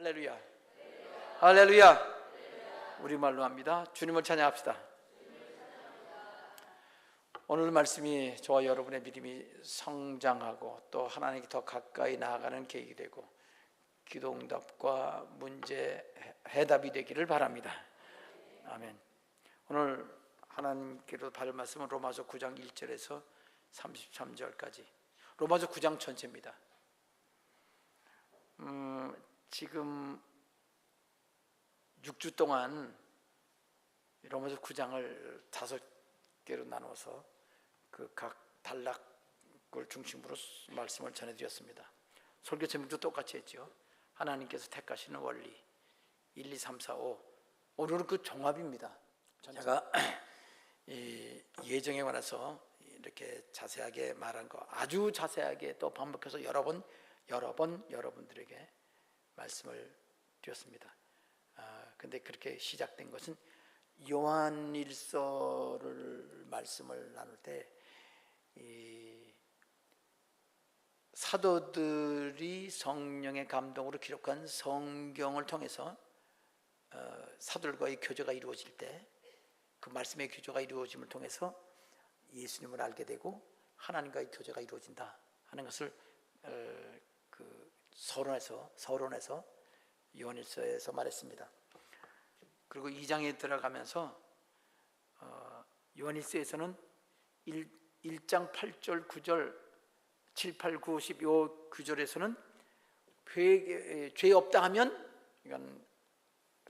할렐루야. 할렐루야. 우리말로 합니다. 주님을 찬양합시다. 오늘 말씀이 저와 여러분의 믿음이 성장하고 또 하나님께 더 가까이 나아가는 계획이 되고 기도응답과 문제 해답이 되기를 바랍니다. 아멘. 오늘 하나님께로 받을 말씀은 로마서 9장 1절에서 33절까지 로마서 9장 전체입니다. 지금 6주 동안 로마서 9장을 5개로 나눠서 그 각 단락을 중심으로 말씀을 전해드렸습니다. 설교 제목도 똑같이 했죠. 하나님께서 택하시는 원리 1, 2, 3, 4, 5. 오늘은 그 종합입니다. 제가 예정에 관해서 이렇게 자세하게 말한 거 아주 자세하게 또 반복해서 여러 번 여러분들에게 말씀을 드렸습니다. 근데 그렇게 시작된 것은 요한일서를 말씀을 나눌 때 이 사도들이 성령의 감동으로 기록한 성경을 통해서 사도들과의 교제가 이루어질 때 그 말씀의 교제가 이루어짐을 통해서 예수님을 알게 되고 하나님과의 교제가 이루어진다 하는 것을 그 서론에서 요한일서에서 말했습니다. 그리고 2장에 들어가면서 요한일서에서는 1장 8절 9절 7, 8, 9, 10 요 구절에서는 죄 없다 하면 이건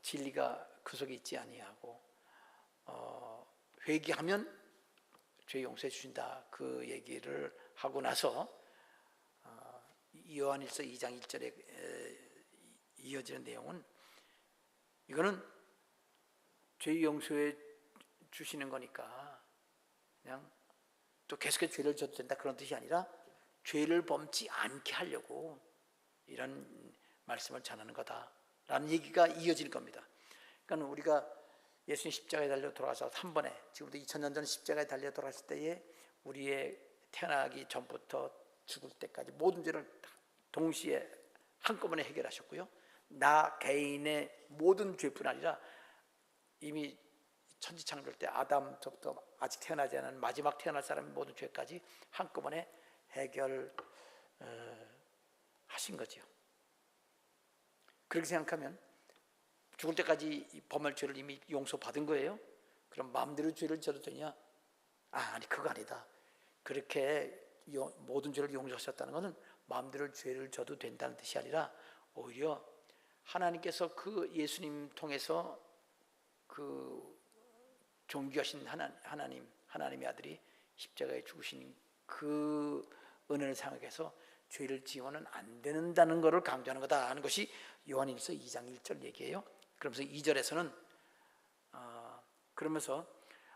진리가 그 속에 있지 아니하고 회개하면 죄 용서해 주신다 그 얘기를 하고 나서 요한일서 2장 1절에 이어지는 내용은 이거는 죄 용서해 주시는 거니까 그냥 또 계속해서 죄를 져도 된다 그런 뜻이 아니라 죄를 범치 않게 하려고 이런 말씀을 전하는 거다라는 얘기가 이어지는 겁니다. 그러니까 우리가 예수님 십자가에 달려 돌아가서 한 번에 지금부터 2000년 전 십자가에 달려 돌아갔을 때에 우리의 태어나기 전부터 죽을 때까지 모든 죄를 동시에 한꺼번에 해결하셨고요. 나 개인의 모든 죄뿐 아니라 이미 천지창조할 때 아담부터 아직 태어나지 않은 마지막 태어날 사람의 모든 죄까지 한꺼번에 해결하신 거죠. 그렇게 생각하면 죽을 때까지 범할 죄를 이미 용서받은 거예요. 그럼 마음대로 죄를 져도 되냐? 아니 그거 아니다. 그렇게 모든 죄를 용서하셨다는 것은 마음대로 죄를 져도 된다는 뜻이 아니라 오히려 하나님께서 그 예수님 통해서 그 존귀하신 하나님의 아들이 십자가에 죽으신 그 은혜를 생각해서 죄를 지어는 안 된다는 것을 강조하는 거다 하는 것이 요한일서 2장 1절 얘기예요. 그러면서 2절에서는 그러면서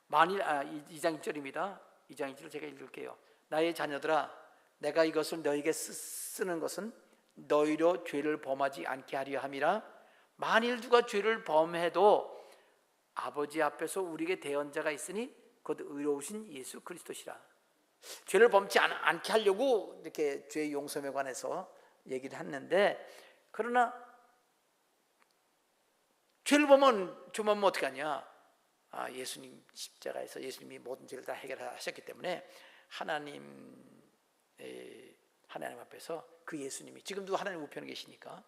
만일 2장 1절입니다. 2장 1절 제가 읽을게요. 나의 자녀들아 내가 이것을 너에게 쓰는 것은 너희로 죄를 범하지 않게 하려 함이라. 만일 누가 죄를 범해도 아버지 앞에서 우리에게 대언자가 있으니 곧 의로우신 예수 그리스도시라. 죄를 범치 않게 하려고 이렇게 죄 용서에 관해서 얘기를 했는데 그러나 죄를 범하면 어떻게 하냐? 예수님 십자가에서 예수님이 모든 죄를 다 해결하셨기 때문에 하나님 앞에서 그 예수님이 지금도 하나님 우편에 계시니까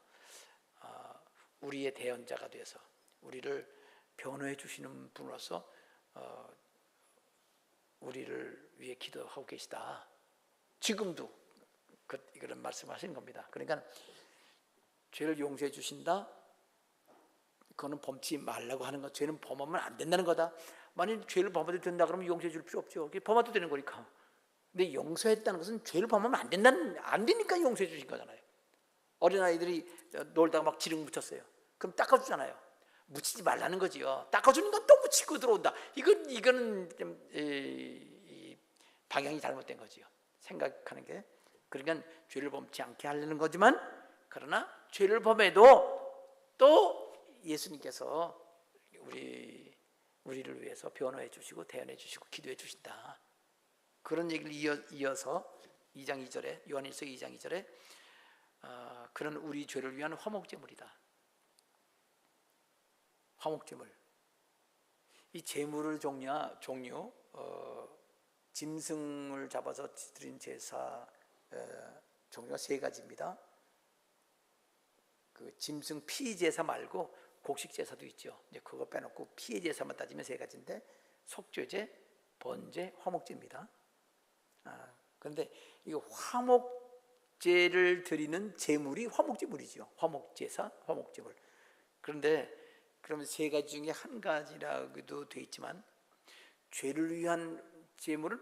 우리의 대언자가 되어서 우리를 변호해 주시는 분으로서 우리를 위해 기도하고 계시다. 지금도 그런 말씀하시는 겁니다. 그러니까 죄를 용서해 주신다. 그거는 범치 말라고 하는 거. 죄는 범하면 안 된다는 거다. 만약 죄를 범해도 된다 그러면 용서해 줄 필요 없죠. 범해도 되는 거니까. 근데 용서했다는 것은 죄를 범하면 안 되니까 용서해 주신 거잖아요. 어린아이들이 놀다가 막 지능 묻혔어요. 그럼 닦아주잖아요. 묻히지 말라는 거지요. 닦아주니까 또 묻히고 들어온다. 이거는 좀 방향이 잘못된 거지요. 생각하는 게. 그러니까 죄를 범치 않게 하려는 거지만 그러나 죄를 범해도 또 예수님께서 우리를 위해서 변호해 주시고 대언해 주시고 기도해 주신다. 그런 얘기를 이어서 2장 2절에 요한일서 2장 2절에 그런 우리 죄를 위한 화목제물이다. 화목제물. 이 제물을 종류 짐승을 잡아서 드린 제사 종류가 세 가지입니다. 그 짐승 피 제사 말고 곡식 제사도 있죠. 이제 그거 빼놓고 피의 제사만 따지면 세 가지인데 속죄제, 번제, 화목제입니다. 그런데 이 화목제를 드리는 제물이 화목제물이죠. 화목제사, 화목제물. 그런데 그러면 세 가지 중에 한 가지라고도 돼 있지만 죄를 위한 제물은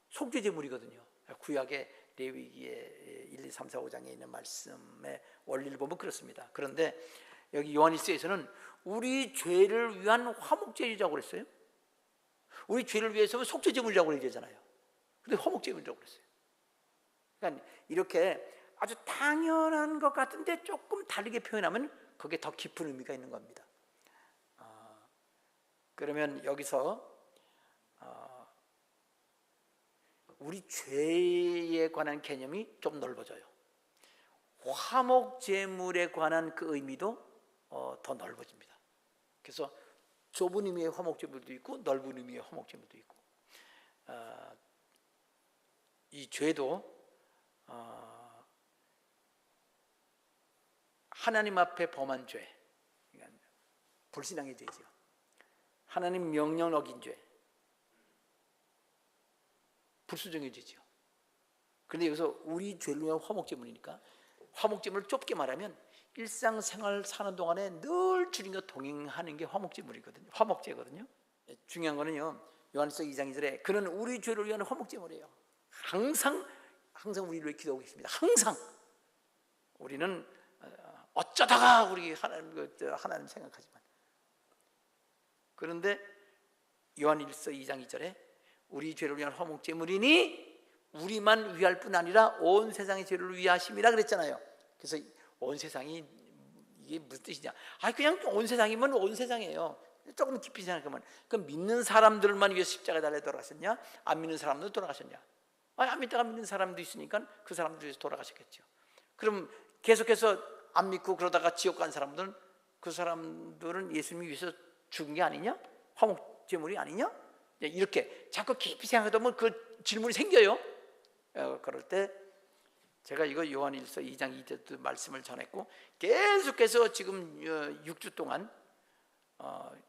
속죄제물이거든요. 구약의 레위기의 1, 2, 3, 4, 5장에 있는 말씀의 원리를 보면 그렇습니다. 그런데 여기 요한일서에서는 우리 죄를 위한 화목제물이라고 그랬어요. 우리 죄를 위해서 속죄제물이라고 얘기하잖아요. 근데 화목제물이라고 그랬어요. 그러니까 이렇게 아주 당연한 것 같은데 조금 다르게 표현하면 거기에 더 깊은 의미가 있는 겁니다. 그러면 여기서 우리 죄에 관한 개념이 좀 넓어져요. 화목제물에 관한 그 의미도 더 넓어집니다. 그래서 좁은 의미의 화목제물도 있고 넓은 의미의 화목제물도 있고, 이 죄도 하나님 앞에 범한 죄, 그러니까 불신앙의 죄죠. 하나님 명령 어긴 죄, 불순종의 죄죠. 그런데 여기서 우리 죄를 위한 화목제물이니까, 화목제물을 좁게 말하면 일상생활 사는 동안에 늘 주님과 동행하는 게 화목제물이거든요. 화목제거든요. 중요한 거는요, 요한일서 2장 2절에 그는 우리 죄를 위한 화목제물이에요. 항상 우리를 위해 기도하고 계십니다. 항상 우리는 어쩌다가 우리 하나님 생각하지만, 그런데 요한일서 2장 2절에 우리 죄를 위한 화목제물이니 우리만 위할 뿐 아니라 온 세상의 죄를 위하심이라 그랬잖아요. 그래서 온 세상이 이게 무슨 뜻이냐? 그냥 온 세상이면 온 세상이에요. 조금 깊이 생각하면 그럼 믿는 사람들만 위해서 십자가에 달려 돌아가셨냐? 안 믿는 사람도 돌아가셨냐? 안 믿다가 믿는 사람도 있으니까 그 사람들 위해서 돌아가셨겠죠. 그럼 계속해서 안 믿고 그러다가 지옥 간 사람들은, 그 사람들은 예수님이 위해서 죽은 게 아니냐? 화목제물이 아니냐? 이렇게 자꾸 깊이 생각하다 보면 그 질문이 생겨요. 그럴 때 제가 이거 요한일서 2장 2절도 말씀을 전했고, 계속해서 지금 6주 동안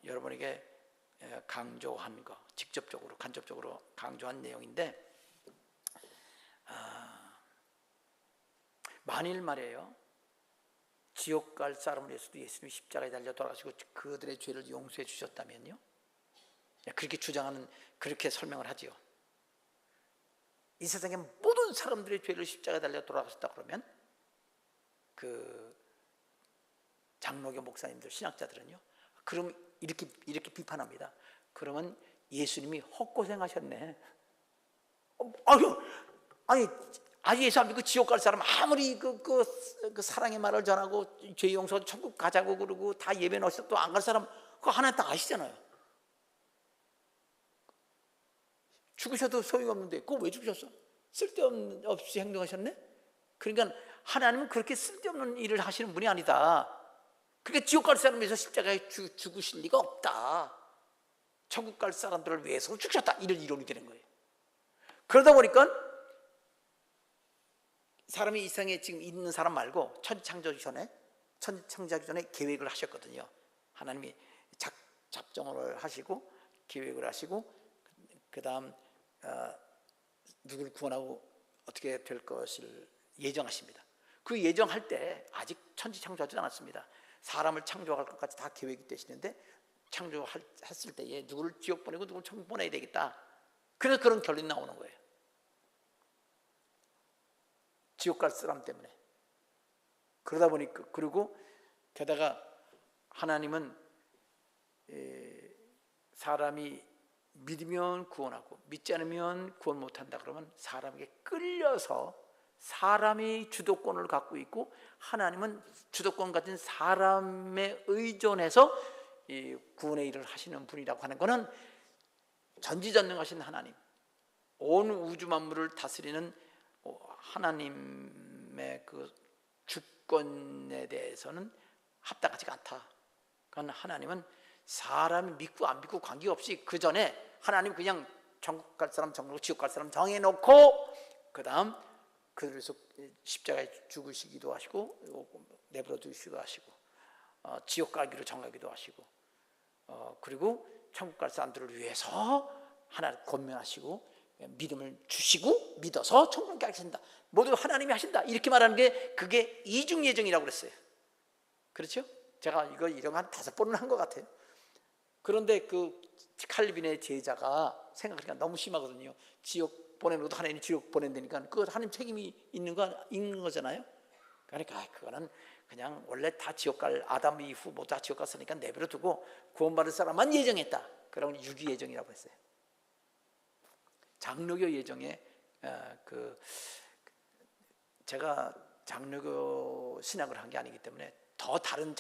여러분에게 강조한 거, 직접적으로 간접적으로 강조한 내용인데, 만일 말이에요, 지옥 갈 사람을 위해서도 예수님이 십자가에 달려 돌아가시고 그들의 죄를 용서해 주셨다면요, 그렇게 주장하는, 그렇게 설명을 하지요. 이 세상의 모든 사람들의 죄를 십자가에 달려 돌아가셨다 그러면 그 장로교 목사님들, 신학자들은요, 그럼 이렇게 비판합니다. 그러면 예수님이 헛고생하셨네. 아니 예수 안 믿고 지옥 갈 사람 아무리 그 사랑의 말을 전하고 죄 용서 천국 가자고 그러고 다 예배 넣으셔도 안 갈 사람 그거 하나 다 아시잖아요. 죽으셔도 소용없는데 그거 왜 죽으셨어? 쓸데없이 행동하셨네? 그러니까 하나님은 그렇게 쓸데없는 일을 하시는 분이 아니다. 그러니까 지옥 갈 사람을 위해서 십자가에 죽으실 리가 없다. 천국 갈 사람들을 위해서 죽으셨다. 이런 이론이 되는 거예요. 그러다 보니까 사람이 이 세상에 지금 있는 사람 말고 천지창조하기 전에 계획을 하셨거든요. 하나님이 작정을 하시고 계획을 하시고 그 다음 누구를 구원하고 어떻게 될 것을 예정하십니다. 그 예정할 때 아직 천지창조하지 않았습니다. 사람을 창조할 것까지 다 계획이 되시는데, 창조했을 때에 누구를 지옥 보내고 누구를 천국 보내야 되겠다. 그래서 그런 결론이 나오는 거예요. 지옥 갈 사람 때문에. 그러다 보니까, 그리고 게다가 하나님은 사람이 믿으면 구원하고 믿지 않으면 구원 못한다 그러면 사람에게 끌려서 사람이 주도권을 갖고 있고, 하나님은 주도권 가진 사람에 의존해서 이 구원의 일을 하시는 분이라고 하는 것은 전지전능하신 하나님, 온 우주 만물을 다스리는 하나님의 그 주권에 대해서는 합당하지가 않다. 그건 하나님은 사람 믿고 안 믿고 관계없이 그 전에 하나님 그냥 천국 갈 사람 천국, 지옥 갈 사람 정해놓고 그 다음 그래서 십자가에 죽으시기도 하시고 내버려 두시기도 하시고 지옥 가기로 정하기도 하시고 그리고 천국 갈 사람들을 위해서 하나님 권면하시고 믿음을 주시고 믿어서 천국 가게 하신다. 모두 하나님이 하신다. 이렇게 말하는 게 그게 이중 예정이라고 그랬어요. 그렇죠? 제가 이거 이런 한 5번은 한 것 같아요. 그런데 그 칼빈의 제자가 생각하니까 너무 심하거든요. 지옥 보내놓고도 하나님 지옥 보낸다니까 그 하나님 책임이 있는 거잖아요. 그러니까 그거는 그냥 원래 다 지옥 갈 아담 이후 모두 다 지옥 갔으니까 내버려 두고 구원받을 사람만 예정했다. 그러면 유기 예정이라고 했어요. 장로교 예정에 제가 장로교 신학을 한 게 아니기 때문에 더 다른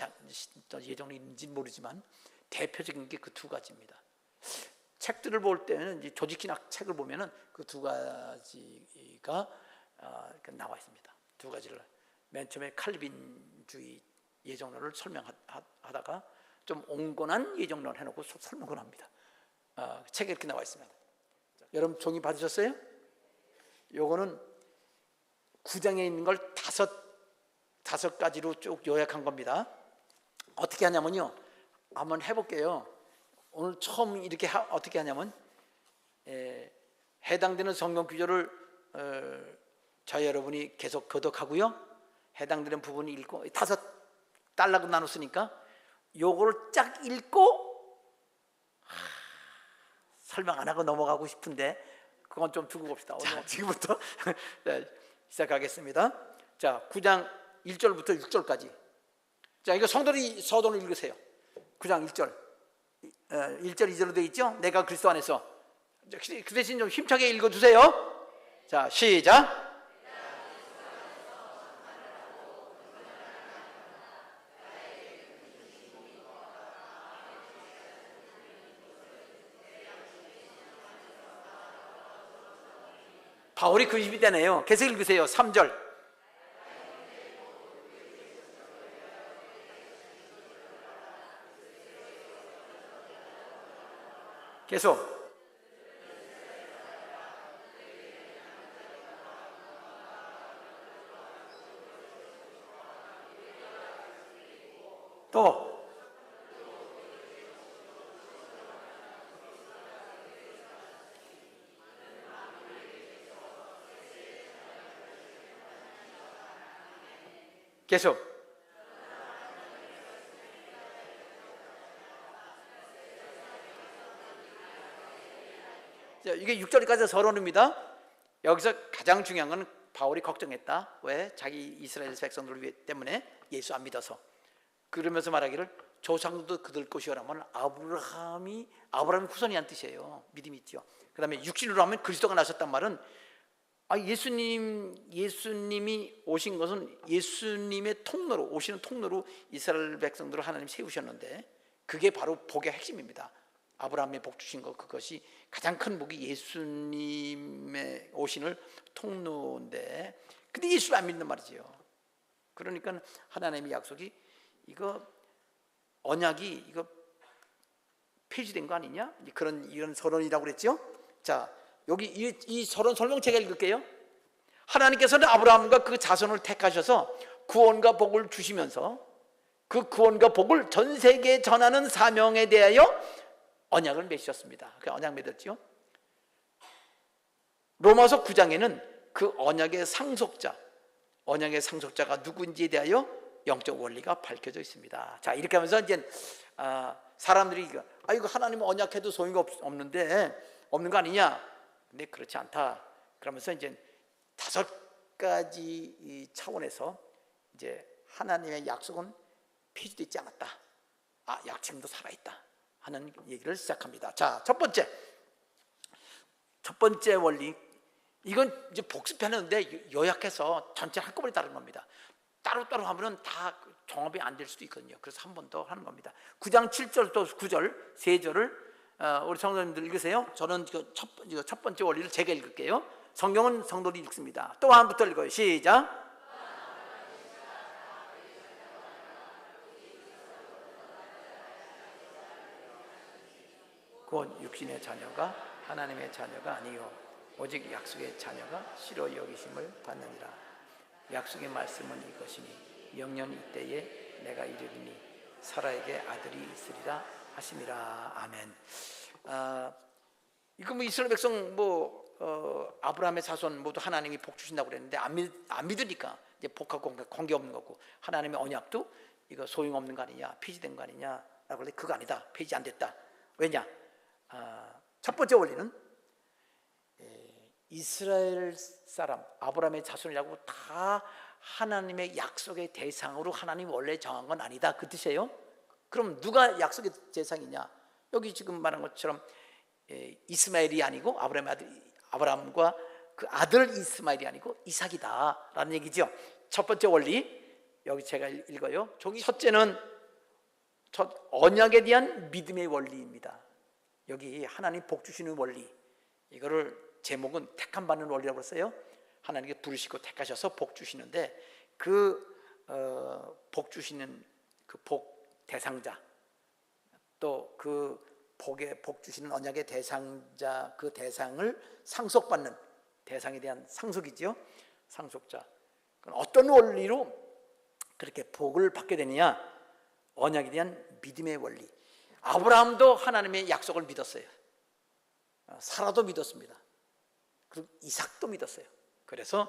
예정이 있는지 모르지만 대표적인 게 그 2가지입니다. 책들을 볼 때는 이제 조직신학 책을 보면은 그 2가지가 나와 있습니다. 2가지를 맨 처음에 칼빈주의 예정론을 설명하다가 좀 온건한 예정론 해놓고 설명을 합니다. 책에 이렇게 나와 있습니다. 여러분 종이 받으셨어요? 요거는 9장에 있는 걸 다섯 가지로 쭉 요약한 겁니다. 어떻게 하냐면요, 한번 해볼게요. 오늘 처음 이렇게 어떻게 하냐면 해당되는 성경 구절을 저 여러분이 계속 교독하고요, 해당되는 부분을 읽고 5달락으로 나눴으니까 요거를 쫙 읽고 설명 안 하고 넘어가고 싶은데 그건 좀 두고 봅시다. 오늘 지금부터 시작하겠습니다. 자, 9장 1절부터 6절까지. 자, 이거 성도들이 서론을 읽으세요. 9장 1절 2절로 되어 있죠? 내가 그리스도 안에서. 그 대신 좀 힘차게 읽어주세요. 자, 시작. 바울이 그 20대네요. 계속 읽으세요. 3절. 계속. 또. 계속. 자, 이게 6절까지 서론입니다. 여기서 가장 중요한 건 바울이 걱정했다. 왜? 자기 이스라엘 백성들 때문에 예수 안 믿어서. 그러면서 말하기를 조상도 그들 것이라면 아브라함이 후손이란 뜻이에요. 믿음이 있죠. 그 다음에 육신으로 하면 그리스도가 나셨단 말은 예수님이 오신 것은 예수님의 통로로, 오시는 통로로 이스라엘 백성들을 하나님 세우셨는데 그게 바로 복의 핵심입니다. 아브라함의 복 주신 것, 그것이 가장 큰 복이 예수님의 오신을 통로인데, 근데 예수를 안 믿는 말이지요. 그러니까 하나님의 약속이 언약이 폐지된 거 아니냐? 이런 서론이라고 그랬죠. 자, 여기 이 서론 설명 제가 읽을게요. 하나님께서는 아브라함과 그 자손을 택하셔서 구원과 복을 주시면서 그 구원과 복을 전 세계에 전하는 사명에 대하여 언약을 맺으셨습니다. 그 언약 맺었죠. 로마서 9장에는 그 언약의 상속자가 누구인지에 대하여 영적 원리가 밝혀져 있습니다. 자, 이렇게 하면서 이제 사람들이 이거 하나님은 언약해도 소용이 없는 거 아니냐? 근데 그렇지 않다. 그러면서 이제 5가지 차원에서 이제 하나님의 약속은 폐지되지 않았다. 지금도 살아있다 하는 얘기를 시작합니다. 자, 첫 번째 원리, 이건 이제 복습하는데 요약해서 전체 한꺼번에 다른 겁니다. 따로따로 하면은 다 종합이 안 될 수도 있거든요. 그래서 한 번 더 하는 겁니다. 9장 7절부터 9절 세 절을 우리 성도님들 읽으세요. 저는 첫 번째 원리를 제가 읽을게요. 성경은 성도들이 읽습니다. 또 한 번부터 읽어요. 시작. 곧 육신의 자녀가 하나님의 자녀가 아니요 오직 약속의 자녀가 실로 여기심을 받느니라. 약속의 말씀은 이것이니 영년 이때에 내가 이르리니 사라에게 아들이 있으리라 하심이라. 아멘. 이거 뭐 이스라엘 백성 아브라함의 자손 모두 하나님이 복 주신다고 그랬는데 안 믿으니까 이제 복하고 관계 없는 거고, 하나님의 언약도 이거 소용없는 거 아니냐, 폐지된 거 아니냐라고 그랬는데 그거 아니다. 폐지 안 됐다. 왜냐? 첫 번째 원리는 이스라엘 사람 아브라함의 자손이라고 다 하나님의 약속의 대상으로 하나님 원래 정한 건 아니다, 그 뜻이에요. 그럼 누가 약속의 대상이냐? 여기 지금 말한 것처럼 이스마엘이 아니고 아브라함과 그 아들 이스마엘이 아니고 이삭이다라는 얘기죠. 첫 번째 원리, 여기 제가 읽어요. 첫째는 언약에 대한 믿음의 원리입니다. 여기 하나님 복 주시는 원리, 이거를 제목은 택함 받는 원리라고 했어요. 하나님께 부르시고 택하셔서 복 주시는데 복 주시는 그 복 대상자, 또 그 복 주시는 언약의 대상자, 그 대상을 상속받는 대상에 대한 상속이죠. 상속자. 어떤 원리로 그렇게 복을 받게 되느냐? 언약에 대한 믿음의 원리. 아브라함도 하나님의 약속을 믿었어요. 사라도 믿었습니다. 그리고 이삭도 믿었어요. 그래서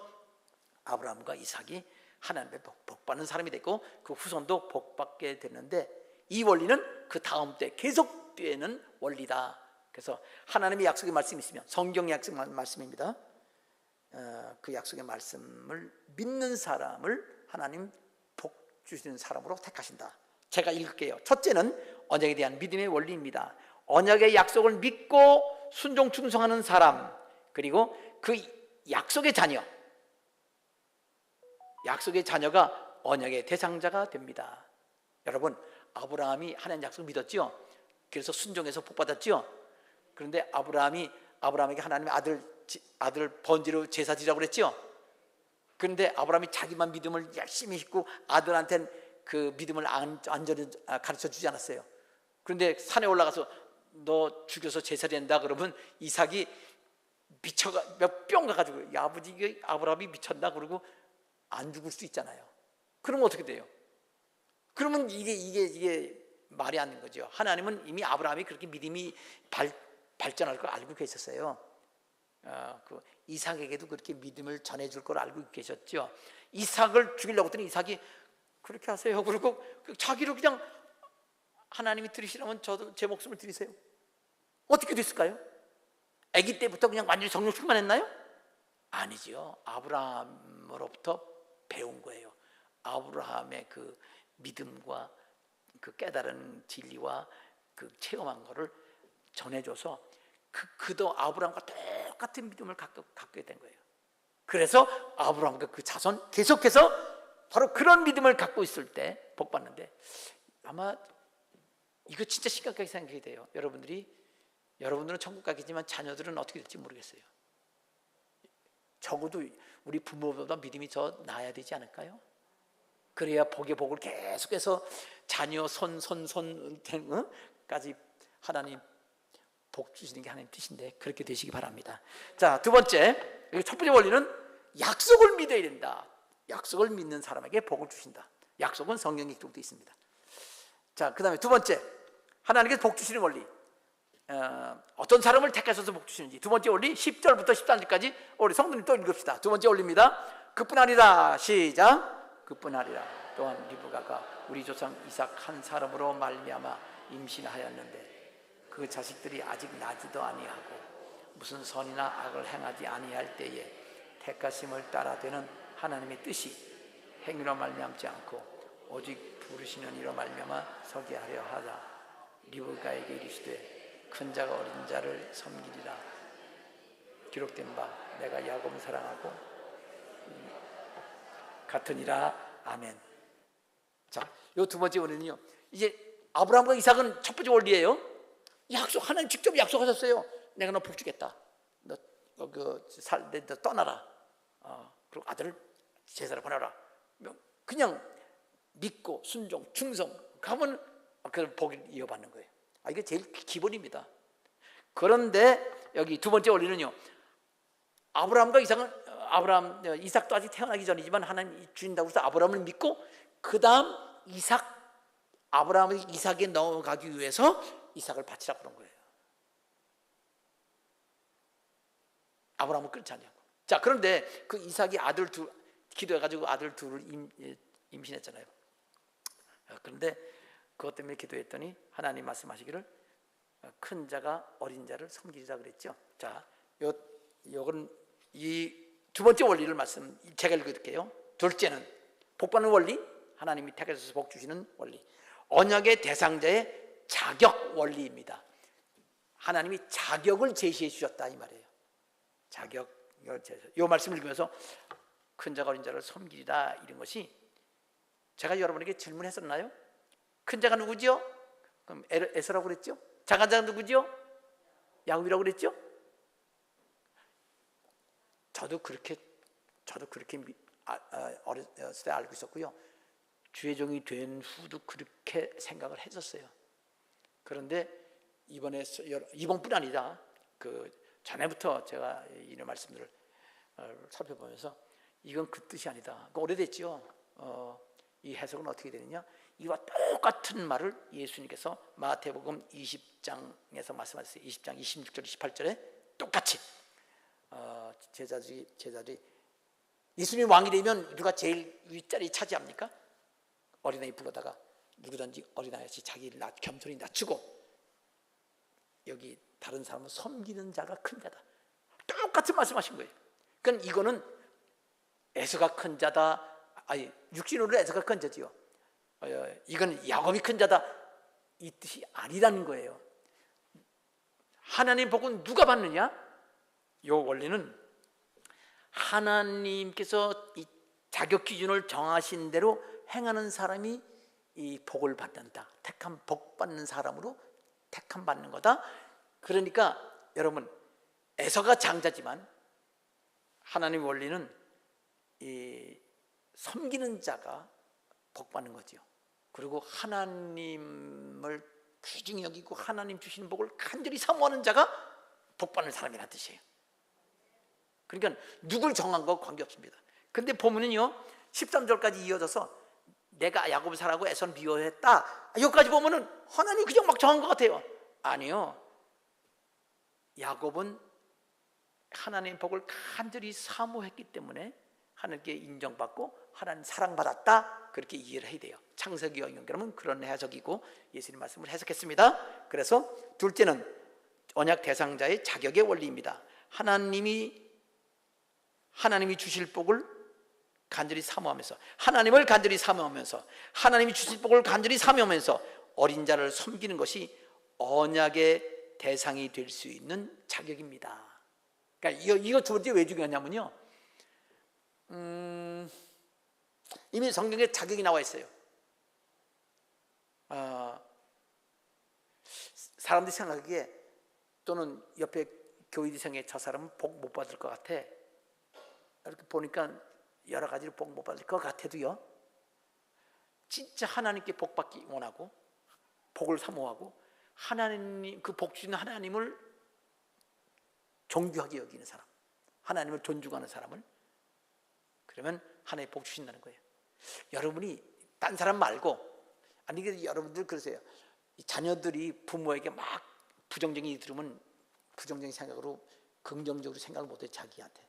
아브라함과 이삭이 하나님의 복받는 사람이 됐고 그 후손도 복받게 됐는데, 이 원리는 그 다음 때 계속되는 원리다. 그래서 하나님의 약속의 말씀이 있으면, 성경 약속의 말씀입니다. 그 약속의 말씀을 믿는 사람을 하나님 복 주시는 사람으로 택하신다. 제가 읽을게요. 첫째는 언약에 대한 믿음의 원리입니다. 언약의 약속을 믿고 순종 충성하는 사람, 그리고 그 약속의 자녀가 언약의 대상자가 됩니다. 여러분, 아브라함이 하나님 약속을 믿었죠. 그래서 순종해서 복받았죠. 그런데 아브라함에게 하나님의 아들 번지로 제사 지라고 그랬죠. 그런데 아브라함이 자기만 믿음을 열심히 믿고 아들한테는 그 믿음을 완전히 가르쳐 주지 않았어요. 그런데 산에 올라가서 너 죽여서 제사를 한다 그러면 이삭이 몇 뿅 가가지고, 야 아버지 이게 아브라함이 미쳤나 그러고 안 죽을 수 있잖아요. 그러면 어떻게 돼요? 그러면 이게 말이 안 되는 거죠. 하나님은 이미 아브라함이 그렇게 믿음이 발전할 걸 알고 계셨어요. 그 이삭에게도 그렇게 믿음을 전해줄 걸 알고 계셨죠. 이삭을 죽이려고 했더니 이삭이 그렇게 하세요. 그리고 자기를 그냥 하나님이 들으시라면 저도 제 목숨을 드리세요. 어떻게 됐을까요? 아기 때부터 그냥 완전히 성령 충만했나요? 아니지요. 아브라함으로부터 배운 거예요. 아브라함의 그 믿음과 그 깨달은 진리와 그 체험한 거를 전해줘서 그도 아브라함과 똑같은 믿음을 갖게 된 거예요. 그래서 아브라함과 그 자손 계속해서 바로 그런 믿음을 갖고 있을 때 복 받는데, 아마 이거 진짜 심각하게 생각이 돼요. 여러분들은 천국 가겠지만 자녀들은 어떻게 될지 모르겠어요. 적어도 우리 부모보다 믿음이 더 나아야 되지 않을까요? 그래야 복의 복을 계속해서 자녀 손까지 하나님 복 주시는 게 하나님 뜻인데 그렇게 되시기 바랍니다. 자, 두 번째, 첫 번째 원리는 약속을 믿어야 된다. 약속을 믿는 사람에게 복을 주신다. 약속은 성경에 기록되어 있습니다. 자, 그 다음에 두 번째, 하나님께서 복 주시는 원리. 어떤 사람을 택하셔서 복 주시는지. 두 번째 원리, 10절부터 14절까지 우리 성도님 또 읽읍시다. 두 번째 원리입니다. 그뿐 아니라, 시작. 그뿐 아니라 또한 리브가가 우리 조상 이삭 한 사람으로 말미암아 임신하였는데 그 자식들이 아직 나지도 아니하고 무슨 선이나 악을 행하지 아니할 때에 택하심을 따라 되는 하나님의 뜻이 행위로 말미암지 않고 오직 부르시는 이로 말미암아 서게 하려 하자. 리브가에게 이르시되 큰 자가 어린 자를 섬기리라. 기록된 바 내가 야곱을 사랑하고 같으니라. 아멘. 자, 요 두 번째 원리는요, 이제 아브라함과 이삭은 첫 번째 원리예요. 하나님 직접 약속하셨어요. 내가 너 복 주겠다. 너 떠나라. 그리고 아들을 제사를 보내라. 그냥 믿고 순종, 충성 가면 그 복을 이어받는 거예요. 이게 제일 기본입니다. 그런데 여기 두 번째 원리는요, 아브라함과 이삭도 아직 태어나기 전이지만 하나님 주신다고 해서 아브라함을 믿고 그 다음 아브라함의 이삭에 넘어가기 위해서 이삭을 바치라고 그런 거예요. 아브라함을 끊지 않냐고. 자, 그런데 그 이삭이 기도해가지고 아들 둘을 임신했잖아요. 그런데 그것 때문에 기도했더니 하나님 말씀하시기를 큰 자가 어린 자를 섬기리라 그랬죠. 자, 요건 이 두 번째 원리를 제가 읽어드릴게요. 둘째는 복받는 원리, 하나님이 택하셔서 복 주시는 원리. 언약의 대상자의 자격 원리입니다. 하나님이 자격을 제시해 주셨다 이 말이에요. 자격을 제시해. 이 말씀을 읽으면서 큰 자가 어린 자를 섬기리라 이런 것이, 제가 여러분에게 질문했었나요? 큰 자가 누구죠? 그럼 에서라고 그랬죠? 작은 자가 누구죠? 야곱이라고 그랬죠? 저도 그렇게 어렸을 때 알고 있었고요. 주의 종이 된 후도 그렇게 생각을 했었어요. 그런데 이번뿐 아니라 그 전에부터 제가 이런 말씀들을 살펴보면서 이건 그 뜻이 아니다. 오래됐죠. 이 해석은 어떻게 되느냐? 이와 똑같은 말을 예수님께서 마태복음 20장에서 말씀하셨어요. 20장 26절 28절에 똑같이 제자들이 예수님 왕이 되면 누가 제일 윗자리 차지합니까? 어린아이 불러다가 누구든지 어린아이같이 자기를 겸손히 낮추고 여기 다른 사람을 섬기는 자가 큰 자다. 똑같은 말씀하신 거예요. 그러니까 이거는 에서가 큰 자다, 아니 육신으로 에서가 큰 자지요. 이건 야곱이 큰 자다 이 뜻이 아니라는 거예요. 하나님 복은 누가 받느냐? 이 원리는 하나님께서 이 자격 기준을 정하신 대로 행하는 사람이 이 복을 받는다. 복 받는 사람으로 택함 받는 거다. 그러니까 여러분, 에서가 장자지만 하나님 원리는 이 섬기는 자가 복 받는 거죠. 그리고 하나님을 귀중히 여기고 하나님 주시는 복을 간절히 사모하는 자가 복 받는 사람이라는 뜻이에요. 그러니까 누굴 정한 거 관계없습니다. 근데 보면은요 13절까지 이어져서 내가 야곱을 사랑하고 에서는 미워했다, 여기까지 보면은 하나님이 그냥 막 정한 것 같아요. 아니요, 야곱은 하나님의 복을 간절히 사모했기 때문에 하나님께 인정받고 하나님 사랑받았다, 그렇게 이해를 해야 돼요. 창세기와 연결하면 그런 해석이고 예수님 말씀을 해석했습니다. 그래서 둘째는 언약 대상자의 자격의 원리입니다. 하나님이 주실 복을 간절히 사모하면서, 하나님을 간절히 사모하면서, 하나님이 주실 복을 간절히 사모하면서 어린 자를 섬기는 것이 언약의 대상이 될 수 있는 자격입니다. 그러니까 이거 두 번째 왜 중요하냐면요, 이미 성경에 자격이 나와 있어요. 사람들이 생각하기에 또는 옆에 교회들이 생각해 저 사람은 복 못 받을 것 같아, 이렇게 보니까 여러 가지로 복 못 받을 것 같아도요, 진짜 하나님께 복 받기 원하고 복을 사모하고 하나님, 그 복 주시는 하나님을 존귀하게 여기는 사람, 하나님을 존중하는 사람은, 그러면 하나님 복 주신다는 거예요. 여러분이 딴 사람 말고, 아니 여러분들 그러세요. 자녀들이 부모에게 막 부정적인 얘기 들으면 부정적인 생각으로 긍정적으로 생각을 못해, 자기한테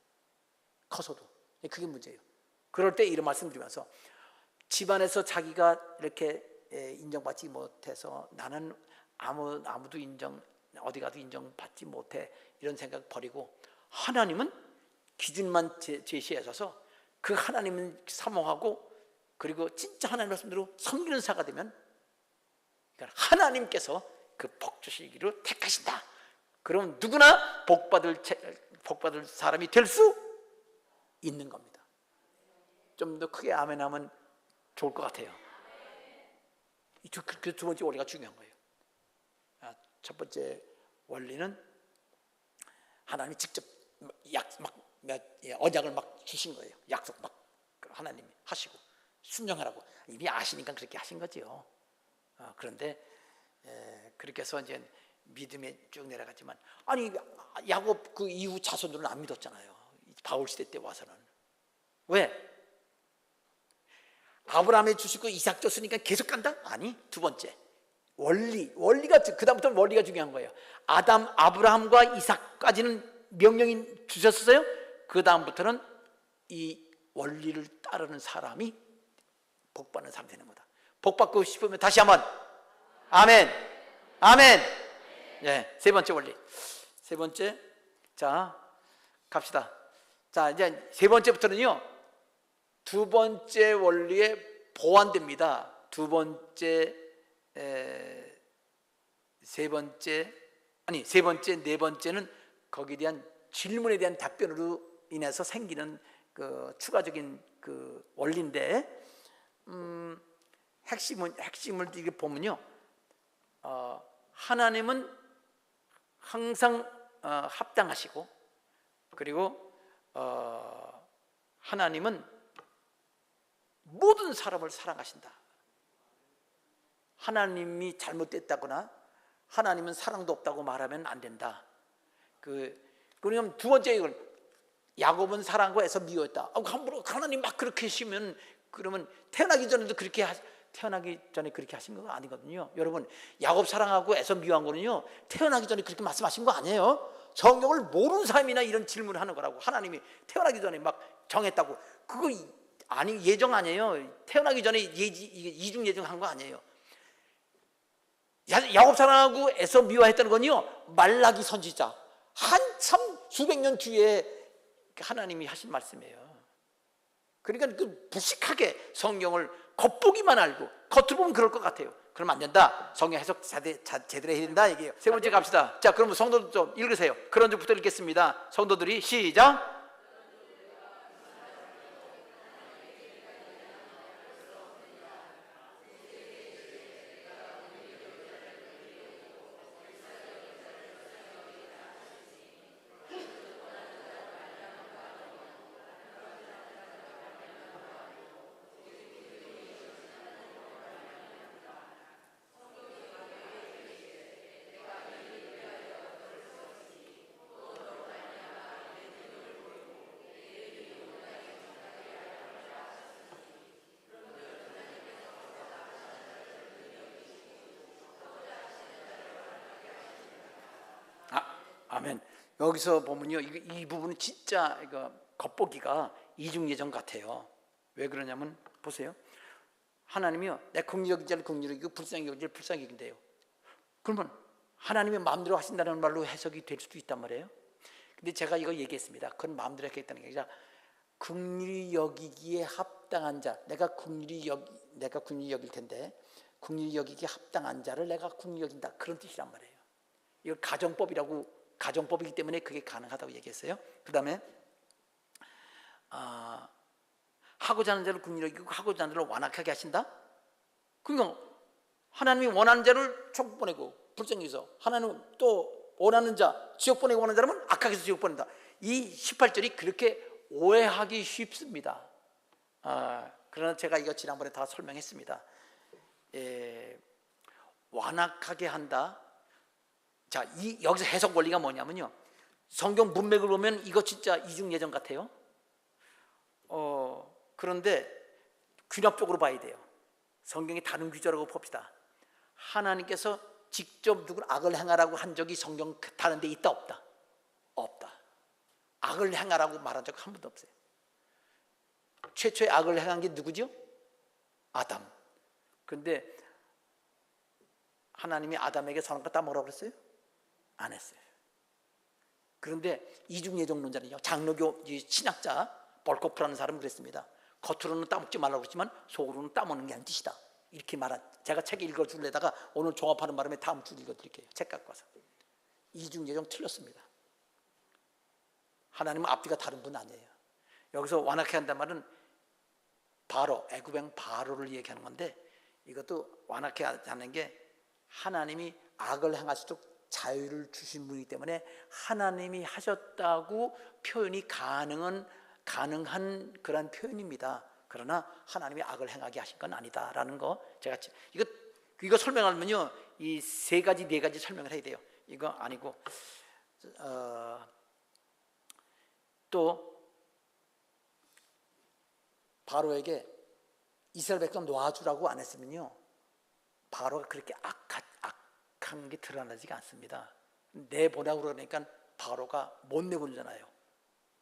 커서도. 그게 문제예요. 그럴 때 이런 말씀 드리면서, 집안에서 자기가 이렇게 인정받지 못해서 나는 아무도 어디 가도 인정받지 못해, 이런 생각 버리고 하나님은 기준만 제시하셔서 그 하나님은 사모하고, 그리고 진짜 하나님 말씀대로 섬기는 사가 되면, 그러니까 하나님께서 그 복 주시기로 택하신다. 그럼 누구나 복 받을 사람이 될 수 있는 겁니다. 좀 더 크게 아멘하면 좋을 것 같아요. 그 두 번째 원리가 중요한 거예요. 첫 번째 원리는 하나님이 직접 언약을 막 주신 거예요. 약속 막 하나님이 하시고 순종하라고 이미 아시니까 그렇게 하신 거죠. 그런데 그렇게 해서 이제 믿음에 쭉 내려갔지만, 아니 야곱 그 이후 자손들은 안 믿었잖아요. 바울 시대 때 와서는. 왜? 아브라함의 주시고 이삭 줬으니까 계속 간다? 아니, 두 번째 원리가, 그다음부터는 원리가 중요한 거예요. 아브라함과 이삭까지는 명령이 주셨어요. 그 다음부터는 이 원리를 따르는 사람이 복받는 사람이 되는 거다. 복받고 싶으면 다시 한번 아멘, 아멘. 네, 세 번째 원리. 세 번째, 자 갑시다. 자, 이제 세 번째부터는요, 두 번째 원리에 보완됩니다. 두 번째, 세 번째, 네 번째는 거기에 대한 질문에 대한 답변으로 인해서 생기는 그 추가적인 그 원리인데, 핵심을 이게 보면요, 하나님은 항상 합당하시고, 그리고 하나님은 모든 사람을 사랑하신다. 하나님이 잘못됐다거나 하나님은 사랑도 없다고 말하면 안 된다. 그러면 두 번째, 이걸 야곱은 사랑과 에서 미워했다. 함부로 하나님 막 그렇게 하시면, 그러면 태어나기 전에 그렇게 하신 거 아니거든요. 여러분, 야곱 사랑하고 에서 미워한 거는요, 태어나기 전에 그렇게 말씀하신 거 아니에요. 성경을 모르는 사람이나 이런 질문을 하는 거라고. 하나님이 태어나기 전에 막 정했다고. 그거 예정 아니에요. 태어나기 전에 이중 예정한 거 아니에요. 야곱 사랑하고 에서 미워했다는 건요, 말라기 선지자 한참 수백 년 뒤에 하나님이 하신 말씀이에요. 그러니까 그 무식하게 성경을 겉보기만 알고, 겉으로 보면 그럴 것 같아요. 그러면 안 된다. 성경 해석 제대로 해야 된다 얘기예요. 세 번째 갑시다. 자, 그러면 성도들 좀 읽으세요. 그런 줄부터 읽겠습니다. 성도들이 시작. 아멘. 여기서 보면요, 이 부분은 진짜 겉보기가 이중예정 같아요. 왜 그러냐면 보세요. 하나님이요, 내 긍휼히 여긴 자를 긍휼히 여기고 불쌍히 여긴 자를 불쌍히 여긴대요. 그러면 하나님의 마음대로 하신다는 말로 해석이 될 수도 있단 말이에요. 근데 제가 이거 얘기했습니다. 그건 마음대로 하겠다는 게 아니라 긍휼히 여기기에 합당한 자, 내가 긍휼히 여길 텐데 긍휼히 여기기에 합당한 자를 내가 긍휼히 여긴다, 그런 뜻이란 말이에요. 이걸 가정법이기 때문에 그게 가능하다고 얘기했어요. 그 다음에 하고자 하는 자를 긍휼히 여기고 하고자 하는 자를 완악하게 하신다. 그러니까 하나님이 원하는 자를 천국 보내고 불쌍히 여기서, 하나님은 또 원하는 자, 지옥 보내고 원하는 사람은 악하게 해서 지옥 보낸다. 이 18절이 그렇게 오해하기 쉽습니다. 그러나 제가 이거 지난번에 다 설명했습니다. 완악하게 한다. 자, 여기서 해석 원리가 뭐냐면요, 성경 문맥을 보면 이거 진짜 이중 예정 같아요. 그런데 균합적으로 봐야 돼요. 성경이 다른 규절하고 봅시다. 하나님께서 직접 누구를 악을 행하라고 한 적이 성경 다른 데 있다 없다? 없다. 악을 행하라고 말한 적 한 번도 없어요. 최초의 악을 행한 게 누구죠? 아담. 그런데 하나님이 아담에게 선악과 따먹으라고 그랬어요? 안 했어요. 그런데 이중예정론자는요, 장로교 신학자 벌코프라는 사람은 그랬습니다. 겉으로는 따먹지 말라고 그랬지만 속으로는 따먹는 게 아닌 뜻이다, 이렇게 말한. 제가 책 읽어주려다가 오늘 종합하는 바람에 다음 주 읽어드릴게요. 책 갖고 와서. 이중예정 틀렸습니다. 하나님은 앞뒤가 다른 분 아니에요. 여기서 완악하게 한다는 말은 바로 애굽왕 바로를 얘기하는 건데, 이것도 완악하게 하는 게 하나님이 악을 행할 수도 자유를 주신 분이기 때문에 하나님이 하셨다고 표현이 가능한 그런 표현입니다. 그러나 하나님이 악을 행하게 하신 건 아니다라는 거, 제가 이거 설명하면요, 이 세 가지 네 가지 설명을 해야 돼요. 이거 아니고 또 바로에게 이스라엘 백성 놓아주라고 안 했으면요, 바로가 그렇게 악한 게 드러나지가 않습니다. 내보내고 그러니까 바로가 못 내보내잖아요.